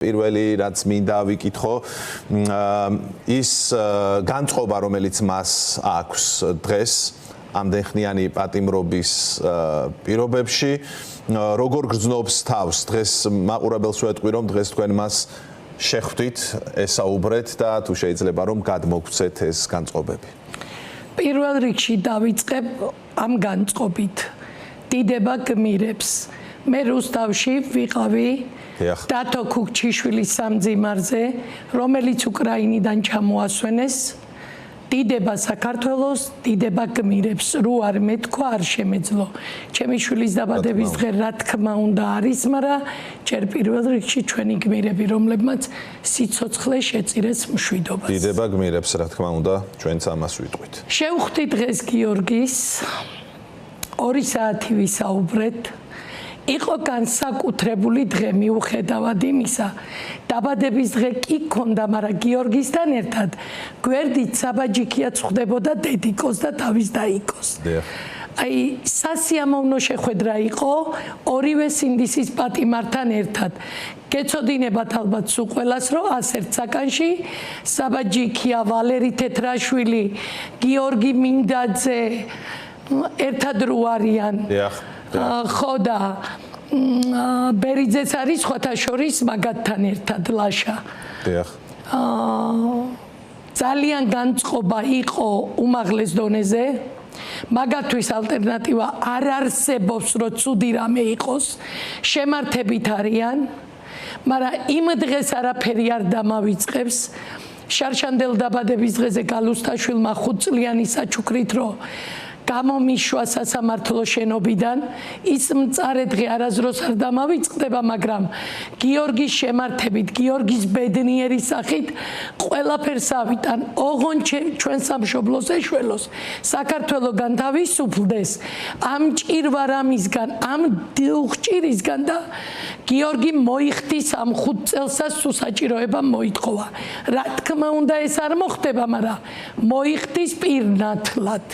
პირველი რაც მინდა ვიკითხო ის განწყობა რომელიც მას აქვს დღეს ამდენხნიანი პატიმრობის პირობებში როგორ გრძნობს თავს დღეს მაყურებელს ვეტყვი რომ დღეს თქვენ მას შეხვდით ესაუბრეთ და თუ შეიძლება რომ გადმოგცეთ ეს განწყობები პირველ რიგში დავიწყებ ამ განწყობით დიდება გმირებს მე რუსთავში ვიყავი დათო ქუქჩიშვილის სამძიმარზე რომელიც უკრაინიდან ჩამოასვენეს დიდება საქართველოს დიდება გმირებს რო არ მეთქვა არ შემეძლო ჩემი შვილის დაბადების დღე რა თქმა უნდა არის მაგრამ ჯერ პირველ რიგში ჩვენი გმირები რომლებმაც სიცოცხლე შეწირეს მშვიდობას დიდება გმირებს რა თქმა უნდა ჩვენც ამას ვიტყვით შევხვდი დღეს გიორგის 2 საათი ვისაუბრეთ იყო განსაკუთრებული დღე მიუხედავად იმისა დაბადების დღე კი ქონდა მაგრამ გიორგისთან ერთად გვერდით საბაჯიკიაც ხვდებოდა დედიკოს და თავის დაიკოს აი სასიამოვნო შეხვედრა იყო ორივე სინდისის პატიმართან ერთად გეცოდინებათ ალბათ სულ ყველას რომ ასერთ საკანში საბაჯიკია ვალერი თეთრაშვილი გიორგი მინდაძე ერთად რო არიან ხო და ბერიძეც არის ხოთა შორის მაგათთან ერთად ლაშა ძალიან განწყობა იყო უმაღლეს დონეზე მაგათთვის ალტერნატივა არ არსებობს რომ ცუდი რამე იყოს შემართებით არიან მაგრამ იმ დღეს არაფერი არ დამავიწყებს შარშანდელ დაბადების დღეზე გალუსტაშვილმა 5 წლიანი საჩუქრით რომ გამომიშვა სასამართლო შენობიდან ის მწარე დღე არასდროს არ დამავიწყდება მაგრამ გიორგის შემართებით გიორგის ბედნიერი სახით ყველაფერს ავიტან ოღონდ ჩვენ სამშობლოს ეშველოს საქართველო განთავისუფლდეს ამ ჭირვარამისგან ამ დილღჭირისგან და გიორგი მოიხდის ამ 5 წელსა სულ საჭიროება მოითხოვა რა თქმა უნდა ეს არ მოხდება მაგრამ მოიხდის პირნათლად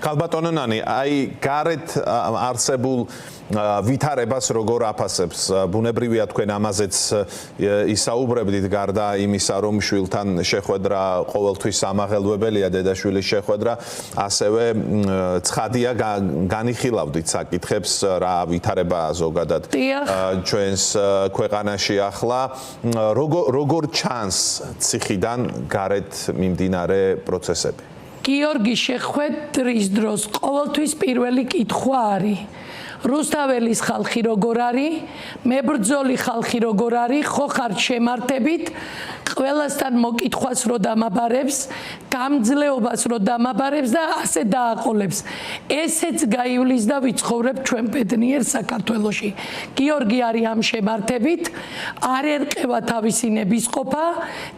ქალბატონო ნანი, აი გარეთ არსებულ ვითარებას როგორ აფასებს ბუნებრივია თქვენ ამაზეც ისაუბრებდით გარდა იმისა რომ შვილთან შეხვედრა ყოველთვის ამაღელვებელია დედაშვილის შეხვედრა ასევე ცხადია განიხილავდით საკითხებს რა ვითარება ზოგადად ჩვენს ქვეყანაში ახლა როგორ ჩანს ციხიდან გარეთ მიმდინარე პროცესები გიორგის შეხვედრის დროს ყოველთვის პირველი კითხვა არის რუსთაველის ხალხი როგორ არის მებრძოლი ხალხი როგორ არის ხო ხარ შემართებით ყველასთან მოკითხვას რო დამაბარებს გამძლეობას რო დამაბარებს და ასე დააყოლებს ესეც გაივლის და ვიცხოვრებ ჩვენ ბედნიერ საქართველოში გიორგი არის ამ შემართებით არ ერყევა თავისი ნებისყოფა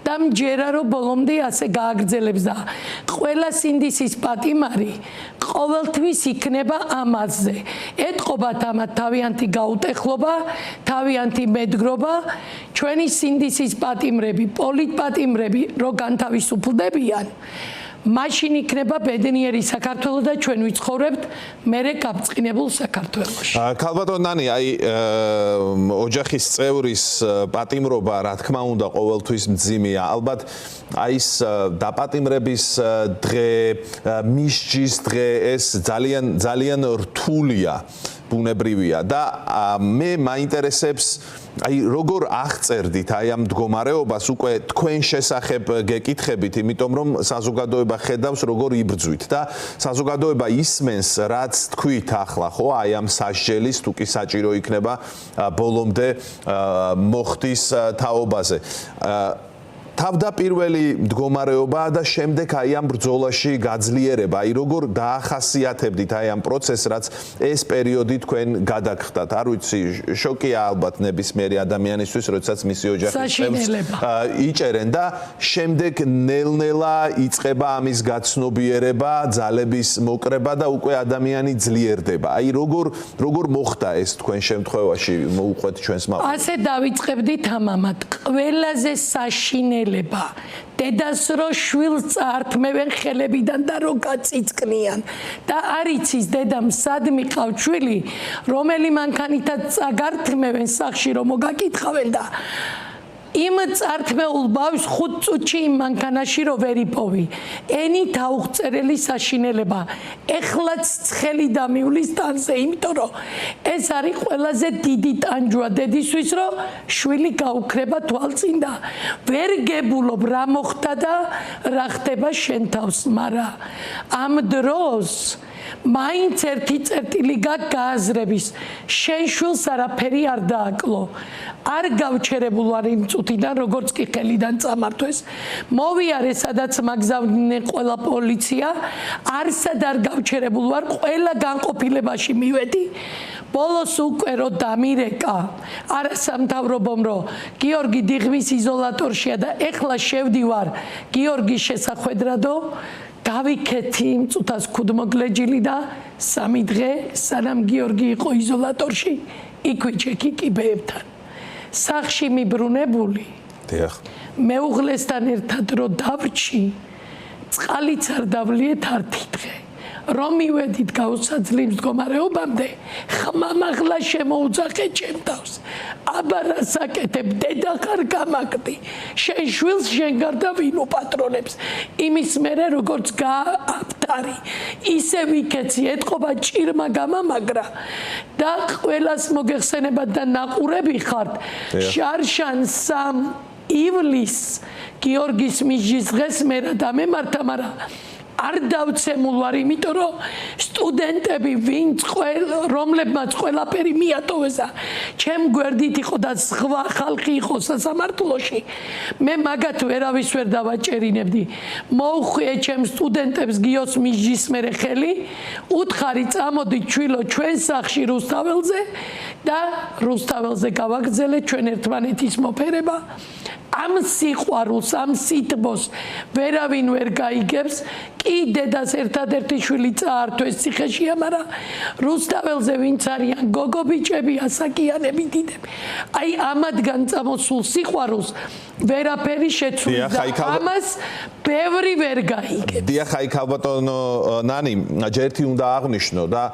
და მჯერა რომ ბოლომდე ასე გააგრძელებს და ყველა სინდისის პატიმარი ყოველთვის იქნება ამაზე ეთყობათ ამათ თავიანთი გაუტეხლობა თავიანთი მედგრობა ჩვენი სინდისის პატიმრები პოლიტპატიმრები რო განთავისუფლდებიან მაშინ იქნება ბედნიერი საქართველო და ჩვენ ვიცხოვრებთ მერე გაბწყინებულ საქართველოში. ქალბატონ ნანი, აი ოჯახის წევრის პატიმრობა რა თქმა უნდა ყოველთვის მძიმეა. ალბათ აი ეს დაპატიმრების დღე, მისჯის დღე ეს ძალიან რთულია. ბუნებრივია და მე მაინტერესებს აი როგორ აღწერდით აი ამ მდგომარეობას უკვე თქვენ შესახებ გეკითხებით იმიტომ რომ საზოგადოება ხედავს როგორ იბრძვით და საზოგადოება ისმენს რაც თქვით ახლა ხო აი ამ სასჯელის თუ კი საჭირო იქნება ბოლომდე მოხდის თაობაზე თავდაპირველი მდგომარეობა და შემდეგ აი ამ ბრძოლაში გაძლიერება, აი როგორ დაახასიათებდით აი ამ პროცესს, რაც ეს პერიოდი თქვენ გადაგხდათ. არ ვიცი, შოკია ალბათ ნებისმიერი ადამიანისთვის, როდესაც მისი ოჯახის წევრს იჭერენ და შემდეგ ნელ-ნელა იწყება ამის გაცნობიერება, ძალების მოკრება და უკვე ადამიანი ძლიერდება. აი როგორ მოხდა ეს თქვენ შემთხვევაში მოუყვეთ ჩვენს მაყურებელს? ასე დავიწყებდით ამამად. ყველაზე საშინელი დედას რო შვილს წაართმევენ ხელებიდან და რო გაწიწკნიან და არ იცის დედამ სად მიყავთ შვილი რომელი მანქანითაც წაგართმევენ სახში რომ მოგაკითხავენ და იმ წართმეულ ბავშვს 5 წუთში იმ მანქანაში რო ვერ იპოვი. ენით აუღწერელი საშინელება. ეხლაც ცხელი დამივლის ტანზე, იმიტომ რომ ეს არის ყველაზე დიდი ტანჯვა დედისთვის, რომ შვილი გაუქრება თვალწინ და ვერ გებულობ რა მოხდა და რა ხდება შენ თავს, მაგრამ ამ დროს მაინც ერთი წერტილი გააზრების შენ შვილს არაფერი არ დააკლო. არ გავჩერებულ ვარ იმ წუთიდან, როგორც კი ხელიდან წამართვეს. მოვიარე, სადაც მაგზავნდნენ ყველა პოლიცია, არსად არ გავჩერებულ ვარ, ყველა განყოფილებაში მივედი. ბოლოს უკვე რო დამირეკა, არასამთავრობომ რომ გიორგი დიღმის იზოლატორშია და ეხლა შევდივარ გიორგის შესახვედრადო, გავიქეთი იმ წუთას ქუდმოგლეჯილი და 3 დღე სანამ გიორგი იყო იზოლატორში, იქ ვიჩექი კიბეებთან. სახში მიბრუნებული. დიახ. მეუღლესთან ერთად რო დავრჩი, წყალიც არ დავლიეთ 1 დღე. რომ მივედით გაუსაძლიმ მდგომარეობამდე, ხმამაღლა შემოუძახე ჩემ თავს. აბა რას აკეთებ, დედა ხარ გამაგდი. შენ შვილს შენ გარდა ვინ უპატრონებს? იმის მერე როგორც გააფთარი, ისე ვიქეცი, ეთყობა ჭირმა გამამაგრა და ყველას მოგეხსენებათ და ნაყურები ხართ. შარშან 3 ივლისს გიორგის მიჯის დღეს მე რა დამემართა, მაგრამ არ დავცემულ ვარ, იმიტომ რომ სტუდენტები ვინც რომლებმაც ყველაფერი მიატოვეს და ჩემ გვერდით იყო და სხვა ხალხი იყო სასამართლოში, მე მაგათ ვერავის ვერ დავაჭერინებდი. მოუხვიე ჩემ სტუდენტებს გიოს მიჯის მერე ხელი, უთხარი წამოდი ჩვილო ჩვენ სახლში რუსთაველზე და რუსთაველზე გავაგრძელე ჩვენ ერთმანეთის მოფერება. ამ სიყვარულს, ამ სითბოს ვერავინ ვერ გაიგებს. კი დედას ერთადერთი შვილი წაართვეს ციხეშია, მაგრამ რუსთაველზე ვინც არიან გოგო ბიჭები, ასაკიანები დიდები. აი ამათგან წამოსულ სიყვარულს ვერაფერი შეცვლის და ამას ბევრი ვერ გაიგებს. დიახ, აი ქალბატონო ნანი, ჯერთი უნდა აღნიშნო და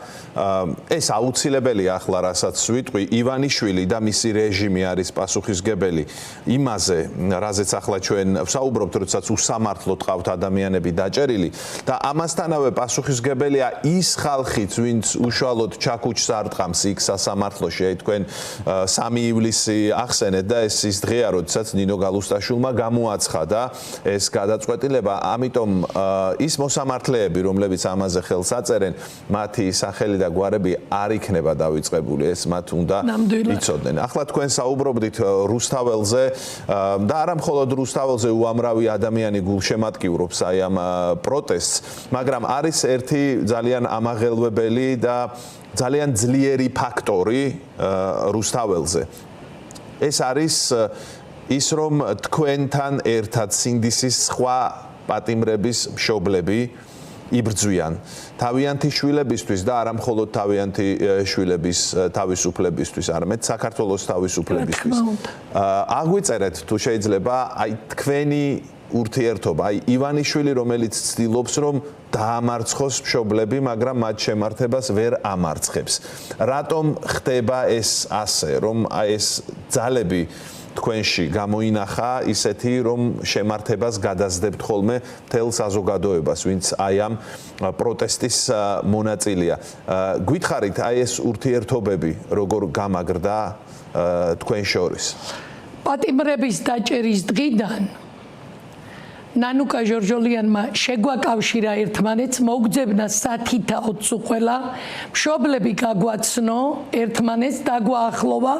ეს აუცილებელია ახლა, რასაც ვიტყვი, ივანიშვილი და მისი რეჟიმი არის პასუხისგებელი იმაზე, რაზეც ახლა ჩვენ ვსაუბრობთ, როდესაც უსამართლოდ ყავთ ადამიანები დაჭერილი და ამასთანავე პასუხისგებელია ის ხალხიც, ვინც უშუალოდ ჩაქუჩს არ ტყამს იქ სასამართლოში. აი თქვენ 3 ივლისი ახსენეთ და ეს ის დღეა, როდესაც ნინო გალუსტაშვილმა გამოაცხადა და ეს გადაწყვეტილება, ამიტომ ის მოსამართლეები, რომლებიც ამაზე ხელს აწერენ, მათი სახელი და გვარები არ იქნება დავიწყებული, ეს მათ უნდა იცოდნენ. ახლა თქვენ საუბრობდით რუსთაველზე და არა მხოლოდ რუსთაველზე უამრავი ადამიანი გულშემატკივრობს აი ამ პროტესტს, მაგრამ არის ერთი ძალიან ამაღელვებელი და ძალიან ძლიერი ფაქტორი რუსთაველზე. ეს არის ის, რომ თქვენთან ერთად სინდისის სხვა პატიმრების მშობლები იბრძვიან თავიანთი შვილებისთვის და არა მხოლოდ თავიანთი შვილების თავისუფლებისთვის, არამედ საქართველოს თავისუფლებისთვის. აგვიწერეთ თუ შეიძლება აი თქვენი ურთიერთობა, აი ივანიშვილი, რომელიც ცდილობს, რომ დაამარცხოს მშობლები, მაგრამ მათ შემართებას ვერ ამარცხებს. რატომ ხდება ეს ასე, რომ აი ეს ძალები თქვენში გამოინახა ისეთი, რომ შემართებას გადაზდებთ ხოლმე მთელ საზოგადოებას, ვინც აი ამ პროტესტის მონაწილეა. გითხარით, აი ეს ურთიერთობები როგორ გამაგრდა თქვენ შორის? პატიმრების დაჭერის დღიდან ნანუკა ჟორჟოლიანმა შეგვაკავშირა ერთმანეთს, მოგძებნა სათითაოდ უყველა, მშობლები გაგვაცნო ერთმანეთს, დაგვაახლოვა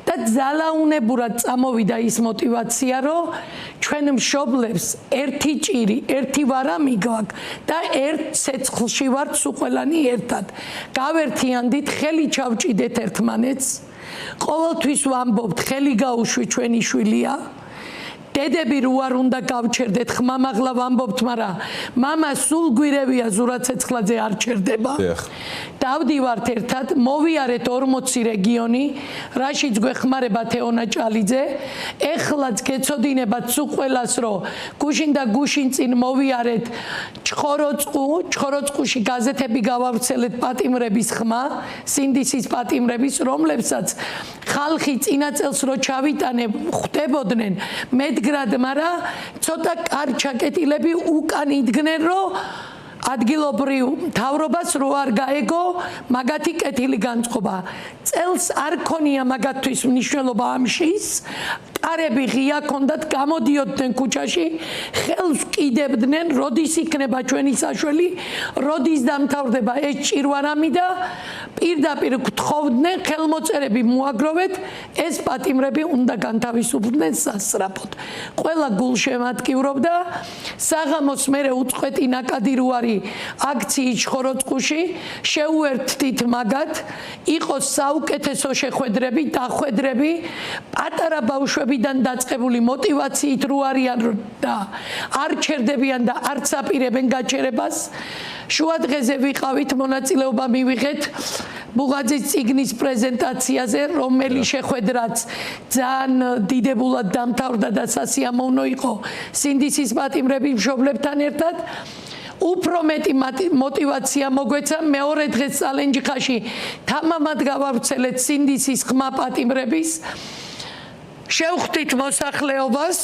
და ძალაუნებურად წამოვიდა ის мотиваცია, რომ ჩვენ მშობლებს ერთი ჭირი, ერთი ვარამი გვაქვს და ერთ ცეცხლში ვართ უყველანი ერთად. გავერთიანდით, ხელი ჩავჭიდეთ ერთმანეთს, ყოველთვის ვამბობთ, ხელი გაუშვი ჩვენი შვილია. დედები რო არ უნდა გავჩერდეთ, ხმამაღლა ვამბობთ, მაგრამ მამა სულ გვირევია ზურაცეცხლაძე არ ჩერდება. დავდივართ ერთად, მოვიარეთ 40 რეგიონი, რაშიც გვეხმარება თეონა ჭალიძე. ეხლაც გეცოდინებათ სულ ყველას, რომ გუშინ და გუშინ წინ მოვიარეთ ჩხოროწყუში გაზეთები გავავრცელეთ პატიმრების ხმა, სინდისის პატიმრების, რომლებსაც ხალხი წინა წელს რო ჩავიტანე ხვდებოდნენ მედგრად, მაგრამ ცოტა კარჩაკეტილები უკან იდგნენ, რომ ადგილობრივ მთავრობას რო არ გაეგო მაგათი კეთილი განწყობა. წელს არ ქონია მაგათთვის მნიშვნელობა ამშის. კარები ღია ქონდათ, გამოდიოდნენ ქუჩაში, ხელს ვკიდებდნენ, როდის იქნება ჩვენი საშველი, როდის დამთავრდება ეს ჭირვარამი და პირდაპირ გთხოვდნენ, ხელმოწერები მოაგროვეთ, ეს პატიმრები უნდა განთავისუფლდნენ სასწრაფოდ. ყველა გულშემატკივრობდა, საღამოს მერე უწყვეტი ნაკადი რო არის აქციის ჩხოროწყუში, შეუერთდით მაგათ, იყოს საუკეთესო შეხვედრები, დახვედრები, პატარა ბავშვებიდან დაწყებული მოტივაციით რო არიან და არ ჩერდებიან და არც აპირებენ გაჩერებას. შუა დღეზე ვიყავით, მონაწილეობა მივიღეთ ბუღაძის წიგნის პრეზენტაციაზე, რომელიც შეხვედრაც ძალიან დიდებულად დამთავრდა და სასიამოვნო იყო სინდისის პატიმრების მშობლებთან ერთად. უფრო მეტი მოტივაცია მოგვეცა მეორე დღეს წალენჯიხაში თამამად გავავრცელეთ სინდისის ხმა პატიმრების. შევხვდით მოსახლეობას,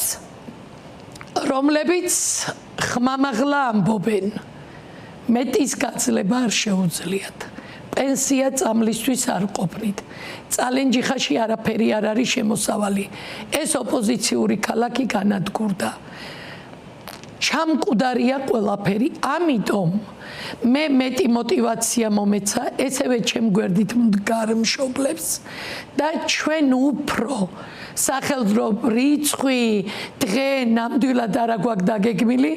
რომლებიც ხმამაღლა ამბობენ, მეტის გაძლება არ შეუძლიათ. პენსია წამლისთვის არ ყოფნით. წალენჯიხაში არაფერი არ არის შემოსავალი. ეს ოპოზიციური ქალაქი განადგურდა. ჩამკვდარია ყველაფერი, ამიტომ მე მეტი მოტივაცია მომეცა ესევე ჩემ გვერდით მდგარ მშობლებს და ჩვენ უფრო სახელმწიფო რიცხვი დღე ნამდვილად არ აგვაქვს დაგეგმილი,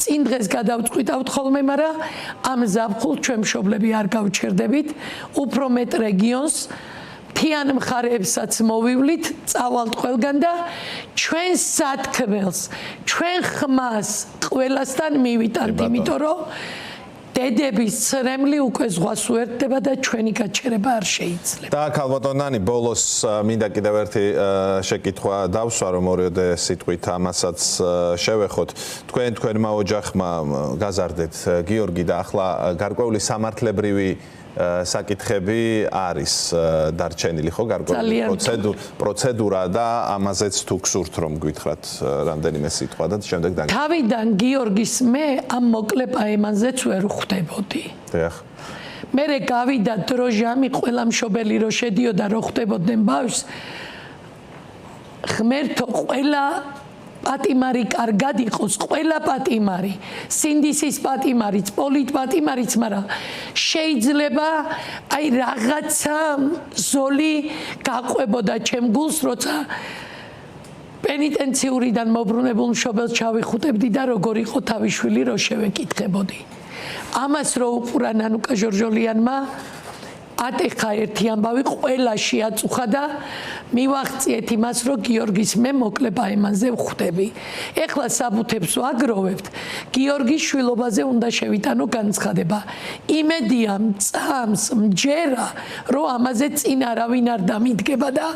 წინ დღეს გადავწყვიტავთ ხოლმე, მაგრამ ამ ზაფხულს ჩვენ მშობლები არ გავჩერდებით, უფრო მეტ რეგიონს მთიან მხარეებსაც მოვივლით, წავალთ ყველგან და ჩვენ სათქმელს, ჩვენ ხმას ყველასთან მივიტანთ, იმიტომ რომ დედების ცრემლი უკვე ზღვას უერთდება და ჩვენი გაჩერება არ შეიძლება. და ქალბატონანი, ბოლოს მინდა კიდევ ერთი შეკითხვა დავსვა, რომ ორიოდე სიტყვით ამასაც შევეხოთ. თქვენმა ოჯახმა გაზარდეთ გიორგი და ახლა გარკვეული სამართლებრივი საკითხები არის დარჩენილი, ხო, გარკვეული პროცედურა და ამაზეც თუ გსურთ რომ გითხრათ რამდენიმე სიტყვა და შემდეგ დაგ. თავიდან გიორგის მე ამ მოკლე პაემანზეც ვერ ხვდებოდი. დიახ. მერე გავიდა დროჟამი, ყველა მშობელი რო შედიოდა რო ხვდებოდნენ ბავშვს, ღმერთო, ყველა პატიმარი კარგად იყოს, ყველა პატიმარი, სინდისის პატიმარიც, პოლიტ პატიმარიც, მაგრამ შეიძლება აი რაღაცა ზოლი გაყვებოდა ჩემ გულს, როცა პენიტენციურიდან მობრუნებულ მშობელს ჩავიხუტებდი და როგორ იყო თავი შვილი რო შევეკითხებოდი. ამას რო უყურა ნანუკა ჟორჟოლიანმა ატეხა ერთი ამბავი, ყველა შეაწუხა და მივაღწიეთ იმას, რომ გიორგის მე მოკლე პაემანზე ვხვდები. ეხლა საბუთებს ვაგროვებთ, გიორგის შვილობაზე უნდა შევიტანო განცხადება. იმედია მწამს, მჯერა, რომ ამაზე წინ არავინ არ დამიდგება და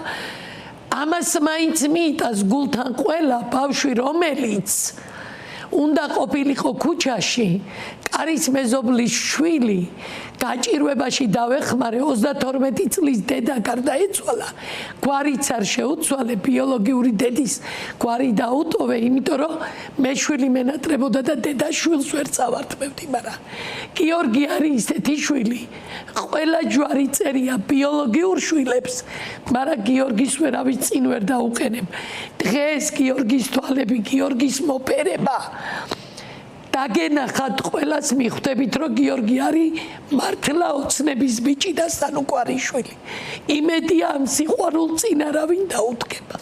ამას მაინც მიიტას გულთან ყველა ბავშვი, რომელიც უნდა ყოფილიყო ქუჩაში, კარის მეზობლის შვილი გაჭირვებაში დავეხმარე 32 წლის დედა გარდაეცვალა. გვარიც არ შეუცვალე, ბიოლოგიური დედის გვარი დაუტოვე, იმიტომ რომ მე შვილი მენატრებოდა და დედა შვილს ვერ წავართმევდი, მაგრამ გიორგი არის ისეთი შვილი. ყველა ჯვარი წერია ბიოლოგიურ შვილებს, მაგრამ გიორგის ვერავის წინ ვერ დაუყენებ. დღეს გიორგის თვალები, გიორგის მოპერება დაგენახათ ყველას მიხვდებით, რომ გიორგი არის მართლა ოცნების ბიჭი და სანუკვარი შვილი. იმედია ამ სიყვარულ წინ არავინ დაუდგება.